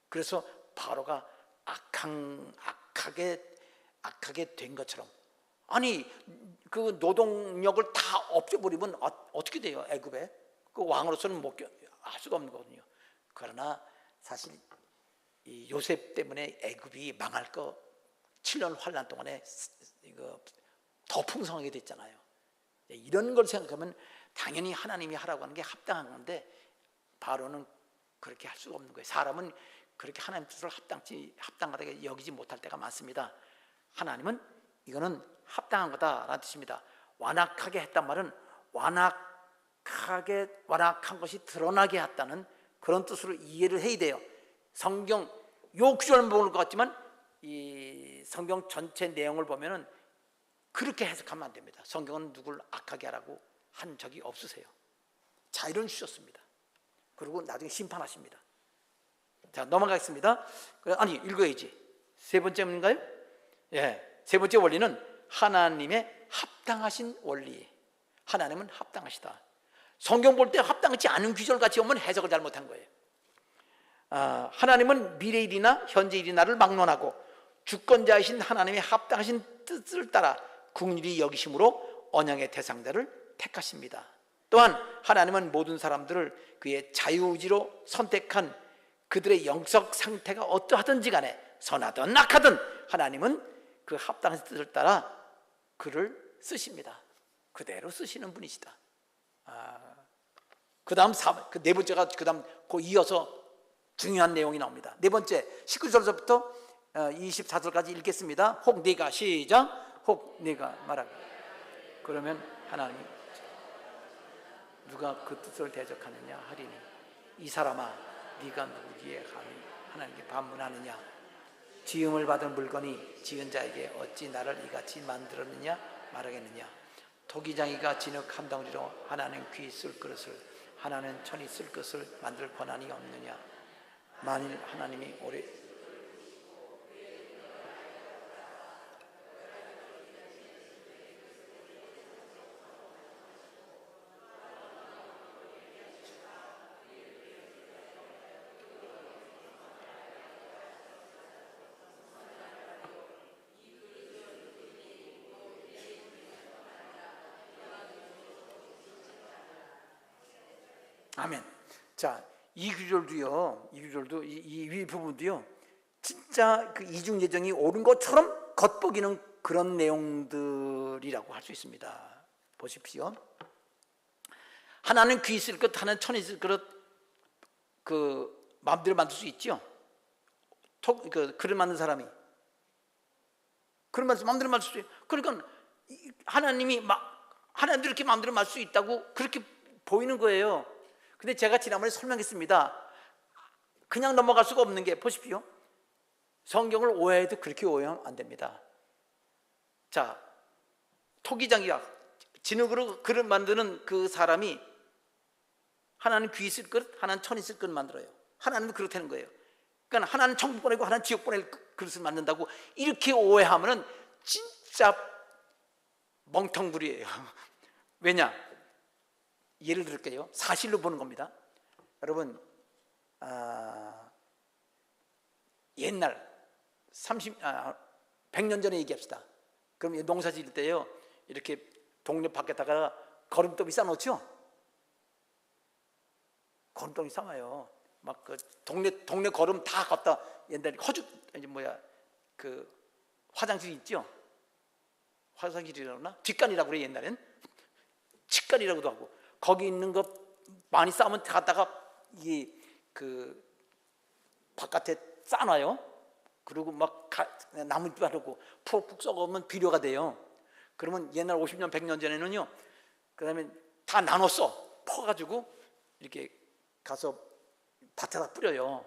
그래서 바로가 악하게 된 것처럼, 아니 그 노동력을 다 없애버리면 어떻게 돼요? 애굽에 그 왕으로서는 할 수가 없는 거거든요. 그러나 사실 이 요셉 때문에 애굽이 망할 거 7년 환란 동안에 이거 더 풍성하게 됐잖아요. 이런 걸 생각하면 당연히 하나님이 하라고 하는 게 합당한 건데, 바로는 그렇게 할 수가 없는 거예요. 사람은 그렇게 하나님 뜻을 합당하다고 여기지 못할 때가 많습니다. 하나님은 이거는 합당한 거다라는 뜻입니다. 완악하게 했단 말은 완악한 것이 드러나게 했다는 그런 뜻으로 이해를 해야 돼요. 성경 요 구절만 보는 것 같지만 이 성경 전체 내용을 보면은 그렇게 해석하면 안 됩니다. 성경은 누굴 악하게 하라고 한 적이 없으세요. 자유를 주셨습니다. 그리고 나중에 심판하십니다. 자, 넘어가겠습니다. 아니, 읽어야지. 세 번째인가요? 예, 세 번째 원리는 하나님의 합당하신 원리. 하나님은 합당하시다. 성경 볼 때 합당하지 않은 구절 같이 오면 해석을 잘못한 거예요. 하나님은 미래 일이나 현재 일이나를 막론하고 주권자이신 하나님의 합당하신 뜻을 따라 긍휼히 여기심으로 언약의 대상자를 택하십니다. 또한 하나님은 모든 사람들을 그의 자유의지로 선택한 그들의 영적 상태가 어떠하든지 간에 선하든 악하든 하나님은 그 합당한 뜻을 따라 그를 쓰십니다. 그대로 쓰시는 분이시다. 그 다음 네 번째가 그 다음 이어서 중요한 내용이 나옵니다. 네 번째 19절부터 24절까지 읽겠습니다. 혹 네가 시작. 혹 네가 말하라. 그러면 하나님 누가 그 뜻을 대적하느냐 하리니 이 사람아 네가 누구기에 감히 하나님께 반문하느냐. 지음을 받은 물건이 지은 자에게 어찌 나를 이같이 만들었느냐 말하겠느냐. 토기장이가 진흙 한 덩어리로 하나는 귀 쓸 그릇을 하나는 천이 쓸 것을 만들 권한이 없느냐. 만일 하나님이 오래 아멘. 자, 이 구절도 이 위 부분도요, 진짜 그 이중 예정이 옳은 것처럼 겉보기는 그런 내용들이라고 할 수 있습니다. 보십시오. 하나는 귀 있을 것, 하나는 천이 있을 것, 그 마음대로 만들 수 있죠. 그릇 만든 사람이 그릇 마음대로 만들 수 있어요. 그러니까 하나님도 이렇게 마음대로 만들 수 있다고 그렇게 보이는 거예요. 근데 제가 지난번에 설명했습니다. 그냥 넘어갈 수가 없는 게, 보십시오. 성경을 오해해도 그렇게 오해하면 안 됩니다. 자, 토기장이야. 진흙으로 그릇 만드는 그 사람이 하나는 귀 있을 그릇, 하나는 천 있을 그릇 만들어요. 하나님은 그렇다는 거예요. 그러니까 하나는 천국 보내고 하나는 지옥 보낼 그릇을 만든다고 이렇게 오해하면은 진짜 멍텅구리예요. 왜냐? 예를 들을게요. 사실로 보는 겁니다. 여러분, 옛날 100년 전에 얘기합시다. 그럼 농사 지을 때요, 이렇게 동네 밖에다가 거름더미 싸놓죠. 거름더미 싸놔요. 막 그 동네 거름 다 갖다, 옛날에 그 화장실 있죠. 화장실이라나 뒷간이라고 그래. 옛날엔 칙간이라고도 하고, 거기 있는 거 많이 싸면 갖다가 이게 그 바깥에 싸놔요. 그리고 막 나뭇잎 바르고 푹푹 썩으면 비료가 돼요. 그러면 옛날 50년 100년 전에는요, 그 다음에 다 나눴어. 퍼가지고 이렇게 가서 밭에다 뿌려요.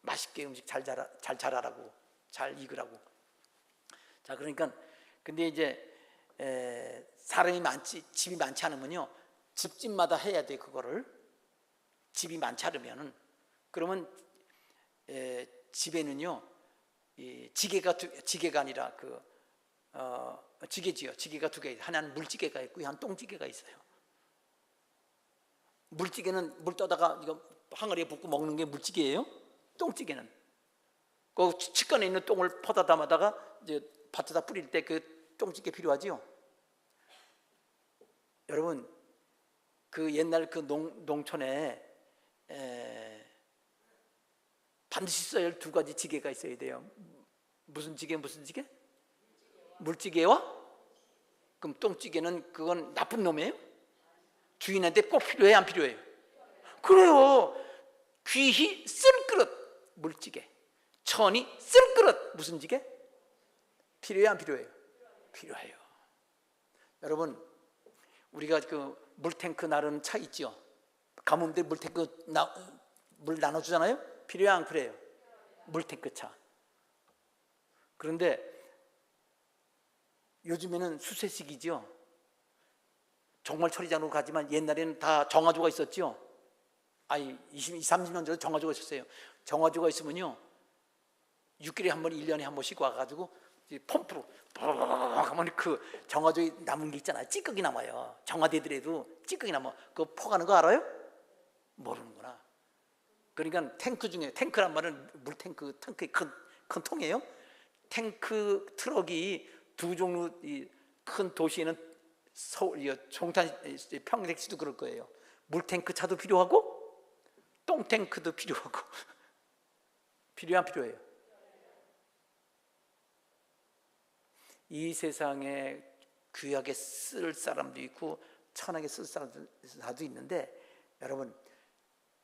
맛있게 음식 잘 자라라고, 잘 익으라고. 자, 그러니까 근데 이제 사람이 집이 많지 않으면요, 집집마다 해야 돼. 그거를 집이 많지 않으면은, 그러면 집에는요 지게가 아니라 지게지요. 지게가 두 개, 하나는 물지게가 있고 하나는 똥지게가 있어요. 물지게는 물 떠다가 이거 항아리에 붓고 먹는 게 물지게예요. 똥지게는 그 치권에 있는 똥을 퍼다 담아다가 이제 밭에다 뿌릴 때 그 똥지게 필요하지요. 여러분, 그 옛날 그 농촌에 반드시 써야 할 두 가지 지게가 있어야 돼요. 무슨 지게? 물지게와? 그럼 똥지게는 그건 나쁜 놈이에요? 주인한테 꼭 필요해, 안 필요해요? 그래요. 귀히 쓸 그릇 물지게, 천이 쓸 그릇 무슨 지게? 필요해요, 안 필요해요? 필요해요. 여러분, 우리가 그 물탱크 나르는 차 있죠? 가뭄때 물탱크 물 나눠주잖아요? 필요해, 안 그래요? 물탱크 차. 그런데 요즘에는 수세식이죠. 정말 처리장으로 가지만 옛날에는 다 정화조가 있었죠. 20, 30년 전에 정화조가 있었어요. 정화조가 있으면요 6개월에 한 번, 1년에 한 번씩 와가지고 펌프로 하면 그 정화조에 남은 게 있잖아요. 찌꺼기 남아요. 정화되더라도 찌꺼기 남아. 그거 퍼가는 거 알아요? 모르는구나. 그러니까 탱크 중에, 탱크란 말은 물탱크, 탱크의 큰 통이에요. 탱크 트럭이 두 종류, 큰 도시에는 서울, 송탄, 평택시도 그럴 거예요. 물탱크 차도 필요하고 똥탱크도 필요하고. 필요해, 안 필요해요? 이 세상에 귀하게 쓸 사람도 있고 천하게 쓸 사람도 있는데, 여러분,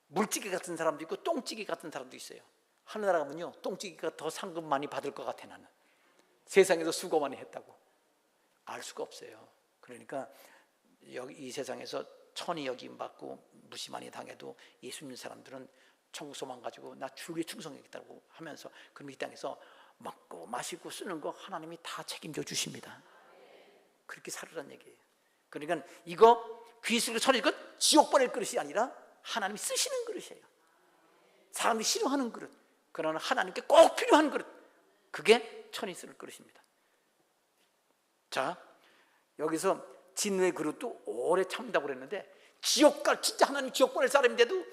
물찌개 같은 사람도 있고 똥찌개 같은 사람도 있어요. 하늘나라 가면요 똥찌개가 더 상금 많이 받을 것 같아. 나는 세상에서 수고 많이 했다고. 알 수가 없어요. 그러니까 이 세상에서 천이 여김받고 무시 많이 당해도 예수 믿는 사람들은 천국 소망 가지고 나 주에 충성하겠다고 하면서, 그럼 이 땅에서 먹고 마시고 쓰는 거 하나님이 다 책임져 주십니다. 그렇게 살으란 얘기예요. 그러니까 이거 귀신으로 처리할 것, 지옥 보낼 그릇이 아니라 하나님이 쓰시는 그릇이에요. 사람이 싫어하는 그릇, 그러나 하나님께 꼭 필요한 그릇, 그게 천이 쓸 그릇입니다. 자, 여기서 진노의 그릇도 오래 참다고 그랬는데, 진짜 하나님 지옥 보낼 사람인데도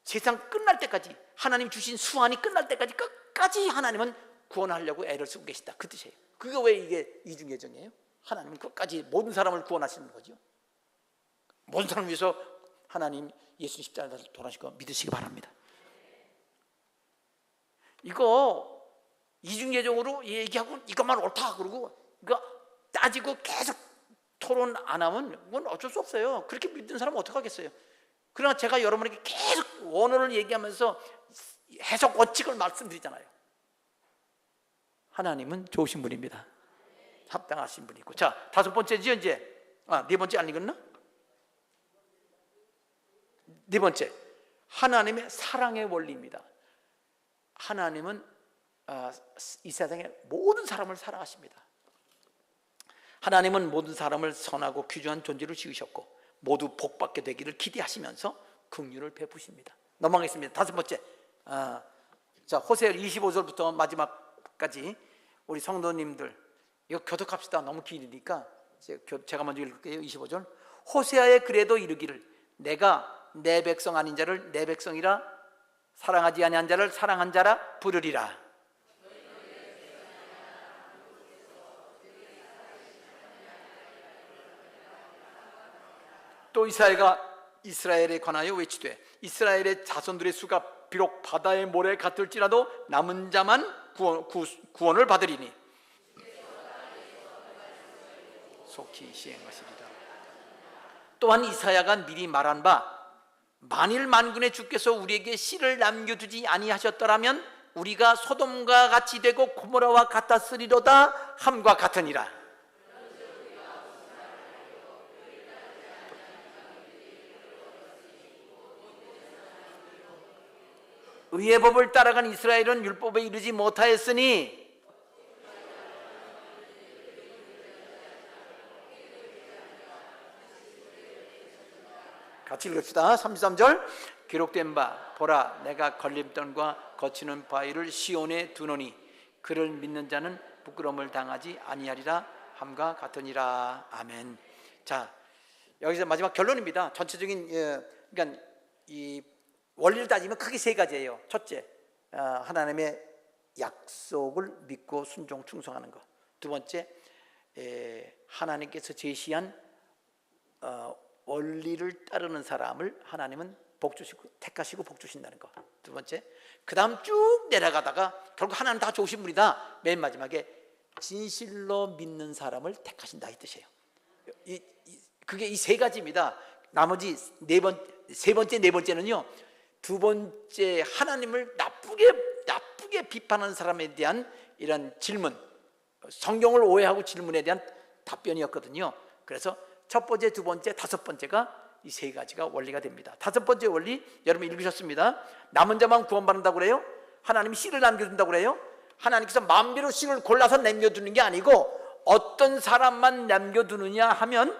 세상 끝날 때까지, 하나님 주신 수완이 끝날 때까지 끝까지 하나님은 구원하려고 애를 쓰고 계시다, 그 뜻이에요. 그게 왜 이게 이중예정이에요? 하나님은 끝까지 모든 사람을 구원하시는 거죠. 모든 사람을 위해서 하나님 예수 십자가에서 돌아가신 거 믿으시기 바랍니다. 이거 이중예정으로 얘기하고 이것만 옳다 그러고 이거 따지고 계속 토론 안 하면 그건 어쩔 수 없어요. 그렇게 믿는 사람은 어떡하겠어요? 그러나 제가 여러분에게 계속 원어를 얘기하면서 해석 원칙을 말씀드리잖아요. 하나님은 좋으신 분입니다. 합당하신 분이고. 자, 다섯 번째죠 이제. 네 번째 안 읽었나? 네 번째, 하나님의 사랑의 원리입니다. 하나님은 이 세상의 모든 사람을 사랑하십니다. 하나님은 모든 사람을 선하고 귀중한 존재로 지으셨고 모두 복받게 되기를 기대하시면서 긍휼을 베푸십니다. 넘어가겠습니다. 다섯 번째, 자, 호세아 25절부터 마지막까지 우리 성도님들 이거 교독합시다. 너무 길으니까 제가 먼저 읽을게요. 25절. 호세아의 글에도 이르기를 내가 내 백성 아닌 자를 내 백성이라 사랑하지 아니한 자를 사랑한 자라 부르리라. 또 이스라엘에 관하여 외치되 이스라엘의 자손들의 수가 비록 바다의 모래 같을지라도 남은 자만 구원을 받으리니 속히 시행하시리라. 또한 이사야가 미리 말한 바 만일 만군의 주께서 우리에게 씨를 남겨두지 아니하셨더라면 우리가 소돔과 같이 되고 고모라와 같았으리로다 함과 같으니라. 의의 법을 따라간 이스라엘은 율법에 이르지 못하였으니 같이 읽읍시다. 33절. 기록된 바 보라 내가 걸림돌과 거치는 바위를 시온에 두노니 그를 믿는 자는 부끄러움을 당하지 아니하리라 함과 같으니라. 아멘. 자, 여기서 마지막 결론입니다. 전체적인 그러니까 이 원리를 따지면 크게 세 가지예요. 첫째, 하나님의 약속을 믿고 순종 충성하는 것. 두 번째, 하나님께서 제시한 원리를 따르는 사람을 하나님은 복 주시고 택하시고 복 주신다는 것. 두 번째, 그 다음 쭉 내려가다가 결국 하나님 다 좋으신 분이다. 맨 마지막에 진실로 믿는 사람을 택하신다 이 뜻이에요. 그게 이 세 가지입니다. 나머지 세 번째, 네 번째는요. 두 번째 하나님을 나쁘게 비판하는 사람에 대한 이런 질문, 성경을 오해하고 질문에 대한 답변이었거든요. 그래서 첫 번째, 두 번째, 다섯 번째가 이 세 가지가 원리가 됩니다. 다섯 번째 원리 여러분 읽으셨습니다. 남은 자만 구원받는다고 그래요? 하나님이 씨를 남겨둔다고 그래요? 하나님께서 마음대로 씨를 골라서 남겨두는 게 아니고 어떤 사람만 남겨두느냐 하면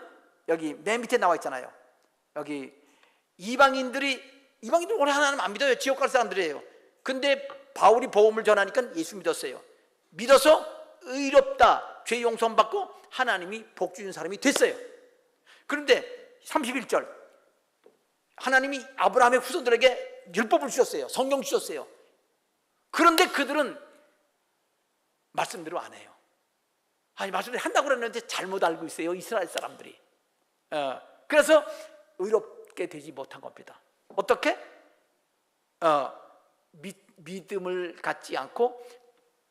여기 맨 밑에 나와 있잖아요. 여기 이방인들이 원래 하나님 안 믿어요. 지옥 갈 사람들이에요. 근데 바울이 복음을 전하니까 예수 믿었어요. 믿어서 의롭다, 죄 용서 받고 하나님이 복 주는 사람이 됐어요. 그런데 31절 하나님이 아브라함의 후손들에게 율법을 주셨어요. 성경 주셨어요. 그런데 그들은 말씀대로 안 해요. 아니 말씀대로 한다고 그랬는데 잘못 알고 있어요. 이스라엘 사람들이. 그래서 의롭게 되지 못한 겁니다. 어떻게? 믿음을 갖지 않고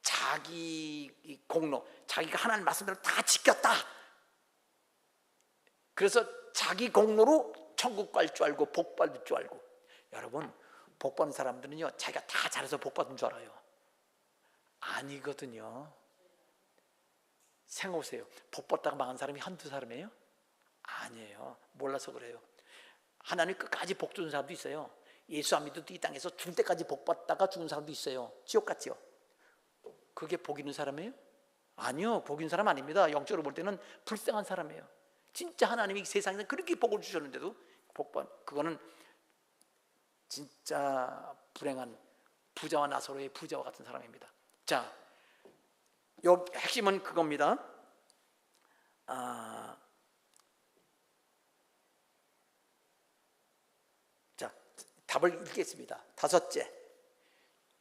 자기 공로, 자기가 하나님 말씀대로 다 지켰다. 그래서 자기 공로로 천국 갈 줄 알고 복 받을 줄 알고. 여러분 복 받는 사람들은요 자기가 다 잘해서 복 받은 줄 알아요. 아니거든요. 생각해보세요. 복 받다가 망한 사람이 한두 사람이에요? 아니에요. 몰라서 그래요. 하나님 끝까지 복 주는 사람도 있어요. 예수 안 믿어도 이 땅에서 죽을 때까지 복 받다가 죽는 사람도 있어요. 지옥 같지요? 그게 복 있는 사람이에요? 아니요. 복 있는 사람 아닙니다. 영적으로 볼 때는 불쌍한 사람이에요. 진짜 하나님이 세상에서 그렇게 복을 주셨는데도 그거는 진짜 불행한 부자와 나사로의 부자와 같은 사람입니다. 자, 여기 핵심은 그겁니다. 자, 답을 읽겠습니다. 다섯째,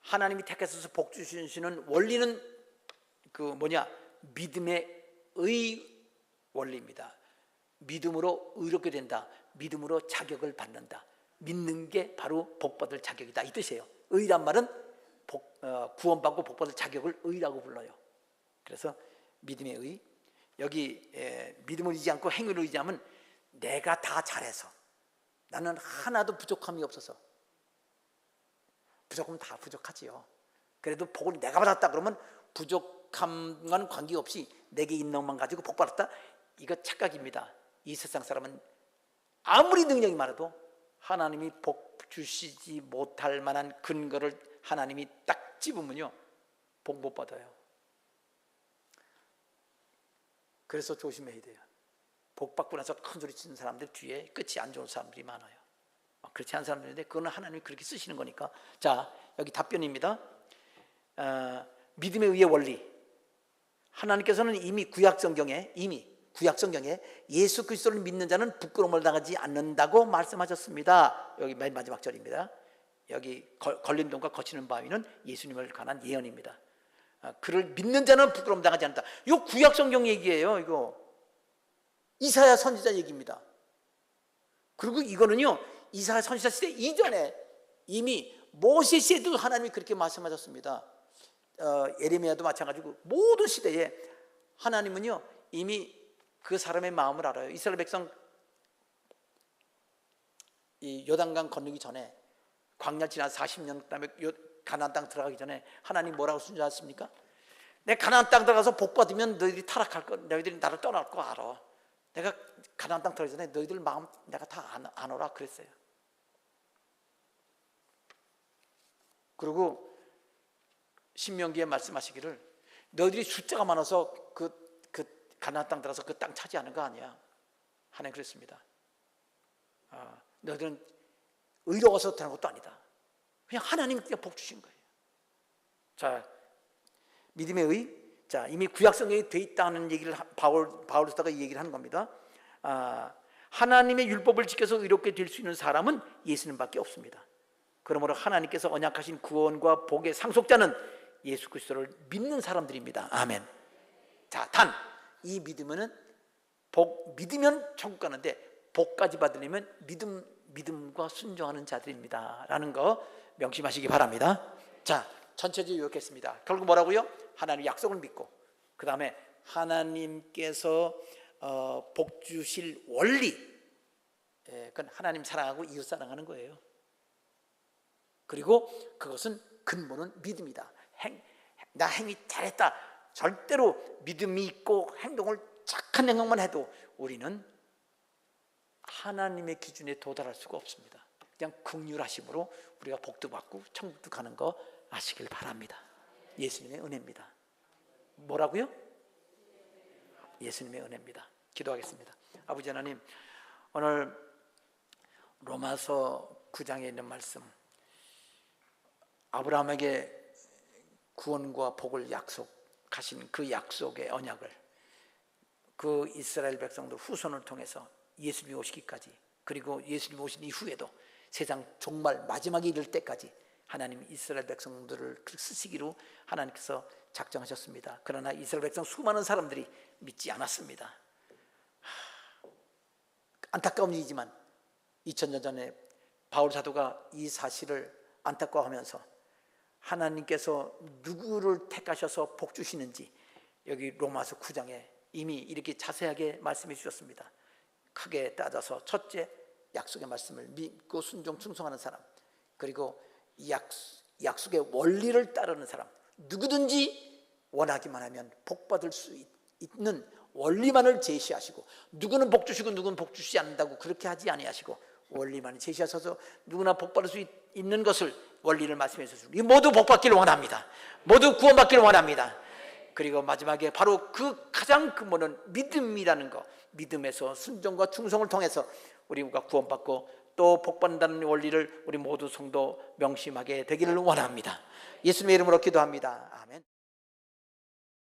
하나님이 택하셔서 복 주시는 원리는 믿음의 원리입니다. 믿음으로 의롭게 된다. 믿음으로 자격을 받는다. 믿는 게 바로 복받을 자격이다 이 뜻이에요. 의란 말은 구원받고 복받을 자격을 의라고 불러요. 그래서 믿음의 의. 여기 믿음을 의지 않고 행위를 의지하면 내가 다 잘해서 나는 하나도 부족함이 없어서. 부족하면 다 부족하지요. 그래도 복을 내가 받았다 그러면 부족함과는 관계없이 내게 있는 것만 가지고 복 받았다. 이거 착각입니다. 이 세상 사람은 아무리 능력이 많아도 하나님이 복 주시지 못할 만한 근거를 하나님이 딱 집으면요 복 못 받아요. 그래서 조심해야 돼요. 복 받고 나서 큰 소리 치는 사람들 뒤에 끝이 안 좋은 사람들이 많아요. 그렇지 않은 사람들인데 그거는 하나님이 그렇게 쓰시는 거니까. 자, 여기 답변입니다. 믿음에 의해 원리. 하나님께서는 이미 구약 성경에 예수 그리스도를 믿는 자는 부끄러움을 당하지 않는다고 말씀하셨습니다. 여기 맨 마지막 절입니다. 여기 걸림돌과 거치는 바위는 예수님을 관한 예언입니다. 그를 믿는 자는 부끄러움 당하지 않는다. 이거 구약 성경 얘기예요. 이거 이사야 선지자 얘기입니다. 그리고 이거는요 이사야 선지자 시대 이전에 이미 모세 시대도 하나님이 그렇게 말씀하셨습니다. 예레미야도 마찬가지고 모든 시대에 하나님은요 이미 그 사람의 마음을 알아요. 이스라엘 백성 이 요단강 건너기 전에 광야 지나 40년 그다음에 가나안 땅 들어가기 전에 하나님 뭐라고 쓴 줄 아십니까? 내가 가나안 땅 들어가서 복 받으면 너희들이 타락할 거, 너희들이 나를 떠날 거 알아. 내가 가나안 땅 들어가기 전에 너희들 마음 내가 다 안 오라 그랬어요. 그리고 신명기에 말씀하시기를 너희들이 숫자가 많아서 그 가나안 땅 들어가서 그 땅 차지하는 거 아니야. 하나님 그랬습니다. 너희들은 의로워서 되는 것도 아니다. 그냥 하나님 그냥 복 주신 거예요. 자, 믿음의 의. 자, 이미 구약 성경에 돼 있다는 얘기를 바울서가 이 얘기를 하는 겁니다. 하나님의 율법을 지켜서 의롭게 될 수 있는 사람은 예수님밖에 없습니다. 그러므로 하나님께서 언약하신 구원과 복의 상속자는 예수 그리스도를 믿는 사람들입니다. 아멘. 자, 단 이 믿으면 천국 가는데 복까지 받으려면 믿음과 순종하는 자들입니다 라는 거 명심하시기 바랍니다. 자, 전체적으로 요약했습니다. 결국 뭐라고요? 하나님 약속을 믿고, 그 다음에 하나님께서 복 주실 원리, 그건 하나님 사랑하고 이웃 사랑하는 거예요. 그리고 그것은 근본은 믿음이다. 나 행위 잘했다. 절대로 믿음이 있고 행동을 착한 행동만 해도 우리는 하나님의 기준에 도달할 수가 없습니다. 그냥 긍휼하심으로 우리가 복도 받고 천국도 가는 거 아시길 바랍니다. 예수님의 은혜입니다. 뭐라고요? 예수님의 은혜입니다. 기도하겠습니다. 아버지 하나님, 오늘 로마서 9장에 있는 말씀, 아브라함에게 구원과 복을 약속하신 그 약속의 언약을 그 이스라엘 백성들 후손을 통해서 예수님이 오시기까지, 그리고 예수님이 오신 이후에도 세상 정말 마지막에 이를 때까지 하나님 이스라엘 백성들을 쓰시기로 하나님께서 작정하셨습니다. 그러나 이스라엘 백성 수많은 사람들이 믿지 않았습니다. 안타까운 일이지만 2000년 전에 바울 사도가 이 사실을 안타까워하면서 하나님께서 누구를 택하셔서 복 주시는지 여기 로마서 9장에 이미 이렇게 자세하게 말씀해 주셨습니다. 크게 따져서 첫째, 약속의 말씀을 믿고 순종 충성하는 사람, 그리고 약속의 원리를 따르는 사람, 누구든지 원하기만 하면 복 받을 수 있는 원리만을 제시하시고, 누구는 복 주시고 누구는 복 주시지 않는다고 그렇게 하지 아니하시고 원리만을 제시하셔서 누구나 복 받을 수 있는 것을 원리를 말씀해 주시고, 모두 복 받기를 원합니다. 모두 구원받기를 원합니다. 그리고 마지막에 바로 그 가장 근본은 믿음이라는 거, 믿음에서 순종과 충성을 통해서 우리가 구원받고 또 복받는다는 원리를 우리 모두 성도 명심하게 되기를 원합니다. 예수님의 이름으로 기도합니다. 아멘.